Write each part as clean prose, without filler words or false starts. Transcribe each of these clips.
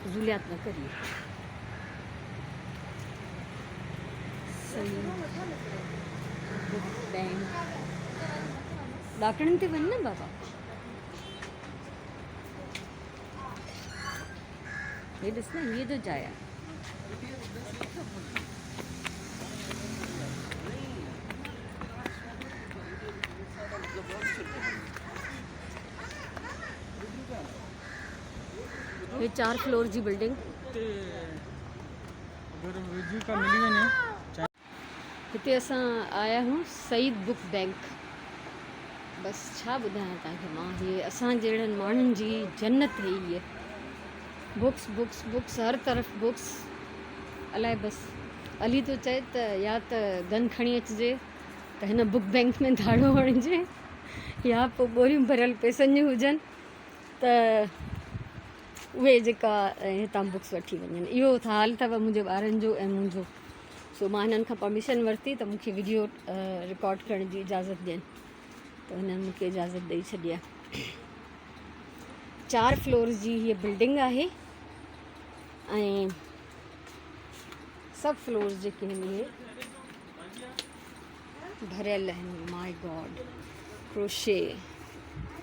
फजूलियात न करिए। सही बुक बैंक डॉक्टर ते वन ना बाबा ये ॾिस न ये जो जाया ये 4 फ्लोर जी बिल्डिंग हिते असां आया हूँ सईद बुक बैंक। बस छा ॿुधायां तव्हांखे मां, हीअ असां जहिड़नि माण्हुनि जी जन्नत है ये। बुक्स बुक्स बुक्स हर तरफ़ बुक्स। अलाए बसि अली तो चए त या त गन खणी अचिजे त हिन बुक बैंक में धाड़ो हणिजे या पोइ ॿोरियूं भरियल पैसनि जी हुजनि त उहे जेका हितां बुक्स वठी वञनि। इहो हाल अथव मुंहिंजे ॿारनि जो ऐं मुंहिंजो। सो मां हिननि खां परमिशन वरिती त मूंखे वीडियो रिकॉर्ड करण जी इजाज़त ॾियनि त हिननि मूंखे इजाज़त ॾेई छॾी आहे। 4 फ्लोर जी हीअ बिल्डिंग आहे ऐं सभु फ्लोर जेके आहिनि इहे भरियल आहिनि। माय गॉड क्रोशे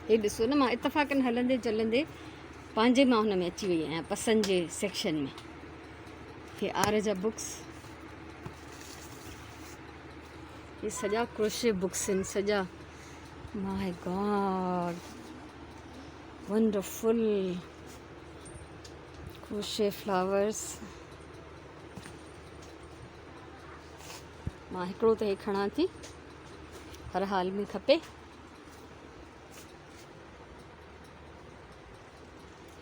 हे ॾिसो न, मां इतफ़ाक़नि हलंदे चलंदे पंहिंजे मां हुन में अची वई आहियां पसंदि जे सेक्शन में। हे आर जा बुक्स, ये सॼा क्रोशे बुक्स आहिनि सॼा। My God wonderful crochet flowers. मां हिकिड़ो त हे खणां थी, हर हाल में खपे।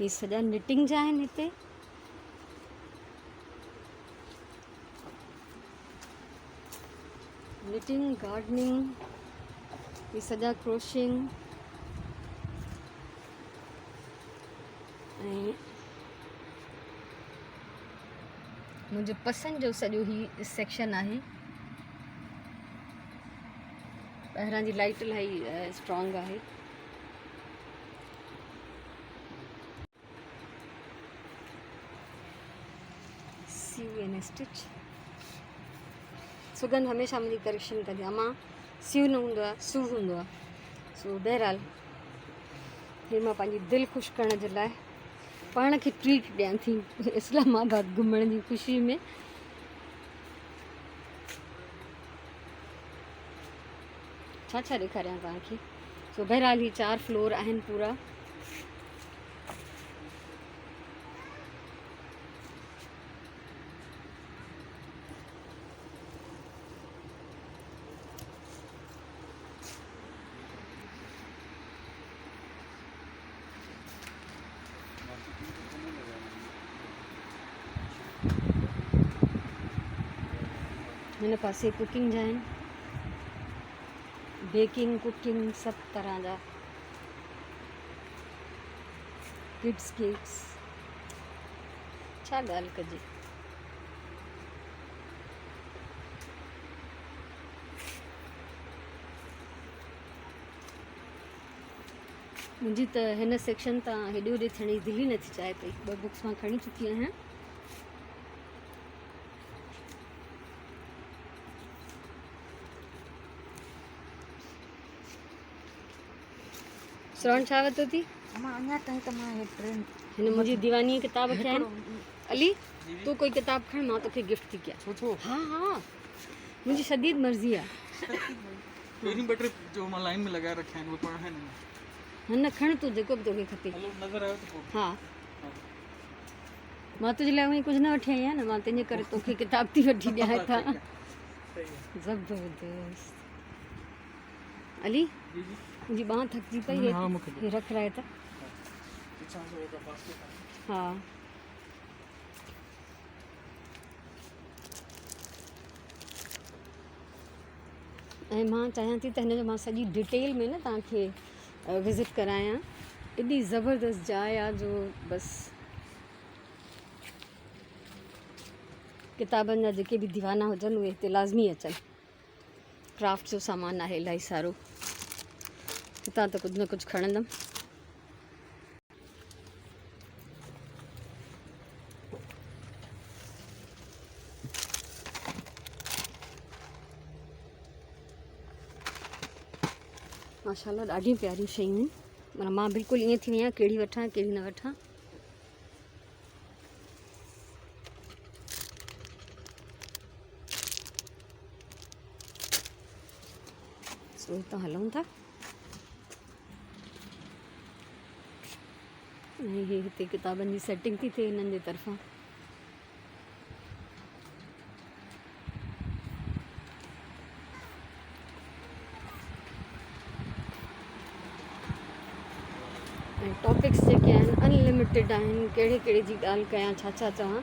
ये सॼा निटिंग जा आहिनि हिते। निटिंग गार्डनिंग ये सॼा क्रोशिंग ऐं मुंहिंजे पसंदि जो सॼो ही सेक्शन आहे। ॿाहिरां जी लाइट इलाही स्ट्रॉन्ग आहे। सीव एंड स्टिच सुगंध हमेशह मुंहिंजी करेक्शन कंदी आहे। मां सीव न हूंदो आहे सूव हूंदो आहे। सो बहरहाल हे मां पंहिंजी दिलि ख़ुशि करण जे लाइ पाण खे ट्रीट ॾियां थी इस्लामाबाद घुमण जी ख़ुशी में। छा छा ॾेखारियां तव्हांखे। सो बहरहाल ही 4 फ्लोर आहिनि पूरा। हिन पासे कुकिंग जा आहिनि, बेकिंग कुकिंग सभु तरह जा। किड्स केक्स छा ॻाल्हि कजे। मुंहिंजी त हिन सेक्शन तां हेॾे होॾे थियण जी दिलि ई नथी चाहे पई। 2 बुक्स मां खणी चुकी आहियां। श्रवण छा वरितो थी? अञा ताईं त मां हे ट्रेन हिन मुंहिंजी दीवानी किताब खे आहिनि। अली तूं कोई किताब खण, मां तोखे गिफ्ट थी कयां। हाँ हाँ मुंहिंजी शदीद मर्ज़ी आहे। पेरिंग बटर जो मां लाइन में लगाए रखे आहिनि वो पढ़ा आहिनि। न खण तूं जेको बि तोखे खपे। नज़र आयो त पोइ हा मां तुंहिंजे लाइ उहे कुझु न वठी आई आहियां न, मां तंहिंजे करे तोखे किताब थी वठी ॾियां हितां। ज़बरदस्त। अली मुंहिंजी बांह थकिजी पई। हे रख राय त। हा ऐं मां चाहियां थी त हिन जो मां सॼी डिटेल में न तव्हांखे विज़िट करायां। एॾी ज़बरदस्त जाइ आहे जो बसि किताबनि जा जेके बि दीवाना हुजनि उहे हिते लाज़मी अचनि। क्राफ्ट जो सामान आहे इलाही सारो। हितां त कुझु न कुझु खणंदमि। माशाल्लाह ॾाढी प्यारियूं शयूं आहिनि। माना मां बिल्कुलु ईअं थी वई आहियां कहिड़ी वठां कहिड़ी न वठां। सो हितां हलूं था ऐं हे हिते किताबनि जी सेटिंग थी थिए हिननि जे तरफ़ां। ऐं टॉपिक्स जेके आहिनि अनलिमिटेड आहिनि, कहिड़े कहिड़े जी ॻाल्हि कयां, छा छा चवां।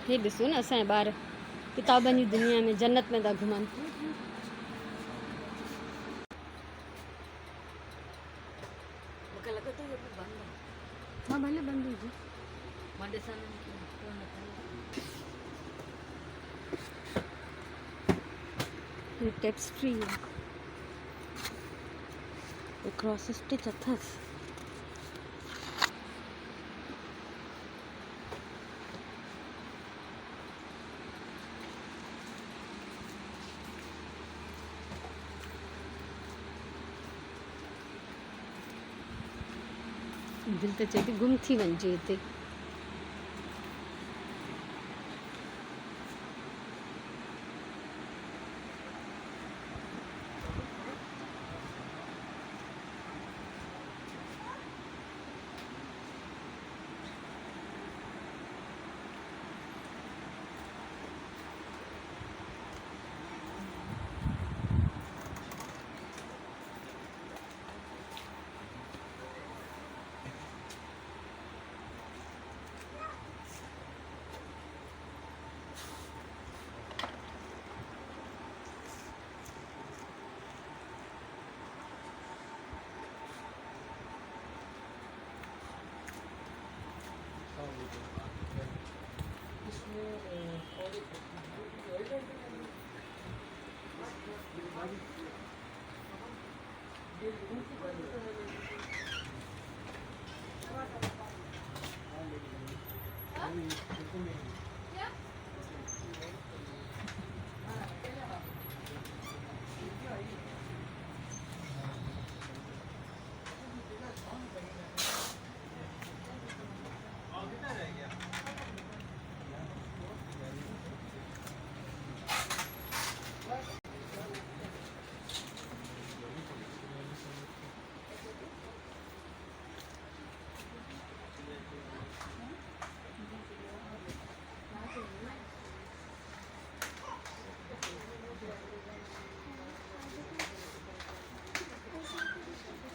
हे ॾिसो न असांजा ॿार किताबनि जी दुनिया में जन्नत में था घुमनि। मूंखे लॻे थो इहो बि बंदि आहे। हाँ भले बंदि हुजे। मां ॾिसां ये टेप्स्ट्री है, क्रॉस स्टिच अथस। दिल त चए थी गुम थी वञिजे हिते।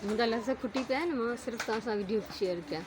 मुंहिंजा लफ़्ज़ खुटी पिया आहिनि, मां सिर्फ़ु तव्हां सां वीडियो शेयर कयां।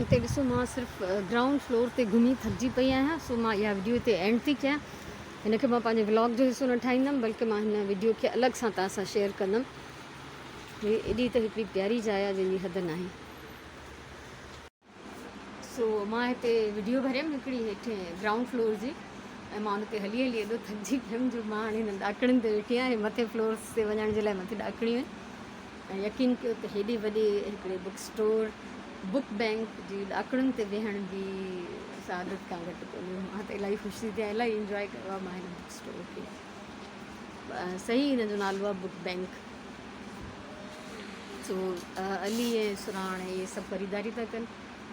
हिते ॾिसो मां सिर्फ़ु ग्राउंड फ्लोर ते घुमी थकिजी पई आहियां, सो मां इहा वीडियो हिते एंड थी कयां। हिनखे मां पंहिंजे व्लॉग जो हिसो न ठाहींदमि, बल्कि मां हिन वीडियो खे अलॻि सां तव्हां सां शेयर कंदमि। हे एॾी त हिकिड़ी प्यारी जाइ आहे जंहिंजी हद न आहे। सो मां हिते वीडियो भरियमि हिकिड़ी हेठि ग्राउंड फ्लोर जी, ऐं मां हुन ते हली हली एॾो थकिजी पियमि जो मां हाणे हिन ॾाकणियुनि ते वेठी आहियां। मथे फ्लोर्स ते वञण जे लाइ मथे ॾाकणियूं आहिनि, ऐं यकीन कयो त हेॾे वॾे हिकिड़े बुक स्टोर बुक बैंक जी ॾाकणियुनि ते वेहण जी सादत खां घटि कोन्हे। मां त इलाही ख़ुशि थी आहियां, इलाही इंजॉय कयो आहे मां हिन बुक स्टोर खे। सही हिन जो नालो आहे बुक बैंक। सो अली ऐं सुराण इहे सभु ख़रीदारी था कनि,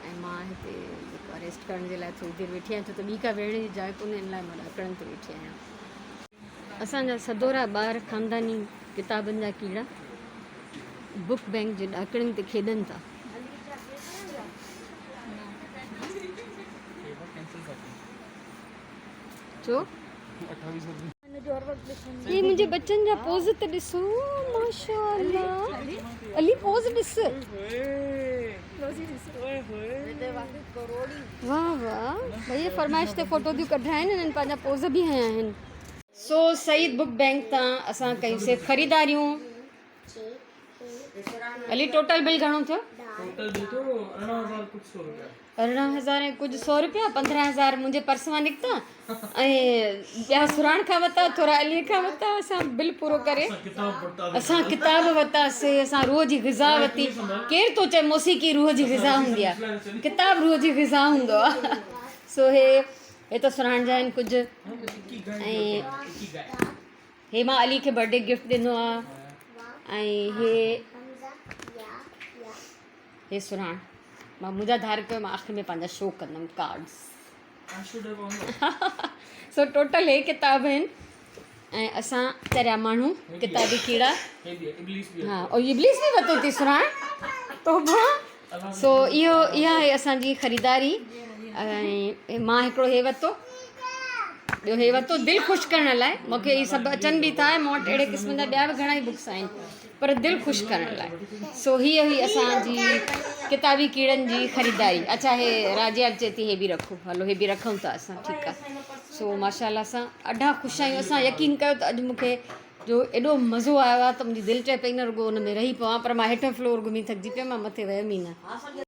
ऐं मां हिते जेको आहे रेस्ट करण जे लाइ थोरी देरि वेठी आहियां, छो त ॿी का वेहण जी जाइ कोन्हे, इन लाइ मां ॾाकणनि ते वेठी आहियां। असांजा सदोरा ॿार ख़ानदानी किताबनि जा कीड़ा बुक बैंक जे ॾाकणनि ते खेॾनि था। छो? 28 रुपये। ये मुंहिंजे बच्चनि जा पोज़ त ॾिसो, माशाअल्लाह। अली पोज़ ॾिस, वाह वाह। भई फरमाइश ते फ़ोटो थियूं कढाइनि, हिननि पंहिंजा पोज़ बि हया आहिनि। सो सईद बुक बैंक तां असां कईसीं ख़रीदारियूं। अली टोटल बिल घणो थियो? टोटल बिल तो 18,000 कुछ 100 रुपया। 18,000 ऐं कुझु 100 रुपया। 15,000 मुंहिंजे पर्स मां निकिता, ऐं ॿिया सुराण खां वरिता, थोरा अलीअ खां वरिता। असां बिल पूरो करे असां किताब वरितासीं, असां रूह जी ग़िज़ा वरिती। केरु थो चए मौसीक़ी रूह जी ग़िज़ा हूंदी आहे, किताब रूह जी ग़िज़ा हूंदो आहे। सो हे त सुराण जा आहिनि कुझु, ऐं हे मां अली खे बर्थडे गिफ्ट ॾिनो आहे, ऐं हे सुराण मां मुंहिंजा धार कयो, मां आख़िर में पंहिंजा शो कंदमि कार्ड्स। सो टोटल हे किताब आहिनि, ऐं असां चरिया माण्हू किताबी कीड़ा। हा, और इब्लीस बि वरितो थी सुराण तो। सो इहा आहे असांजी ख़रीदारी। ऐं मां हिकिड़ो हे वरितो, ॿियो हे वरितो दिलि ख़ुशि करण लाइ। मूंखे इहे सभु अचनि बि था, मूं वटि अहिड़े क़िस्म जा ॿिया बि घणा ई बुक्स आहिनि, पर दिलि ख़ुशि करण लाइ। सो हीअ हुई असांजी किताबी कीड़नि जी ख़रीदारी। अच्छा, हे राजिया चए थी हे बि रखो, हलो हे बि रखूं था असां, ठीकु आहे। सो माशाअल्लाह असां ॾाढा ख़ुशि आहियूं। असां यकीन कयो त अॼु मूंखे जो एॾो मज़ो आयो आहे त मुंहिंजी दिलि चए पई न रुॻो हुन में रही पवां, पर मां हेठि फ्लोर घुमी थकिजी पियमि, मां मथे वियमि ई न।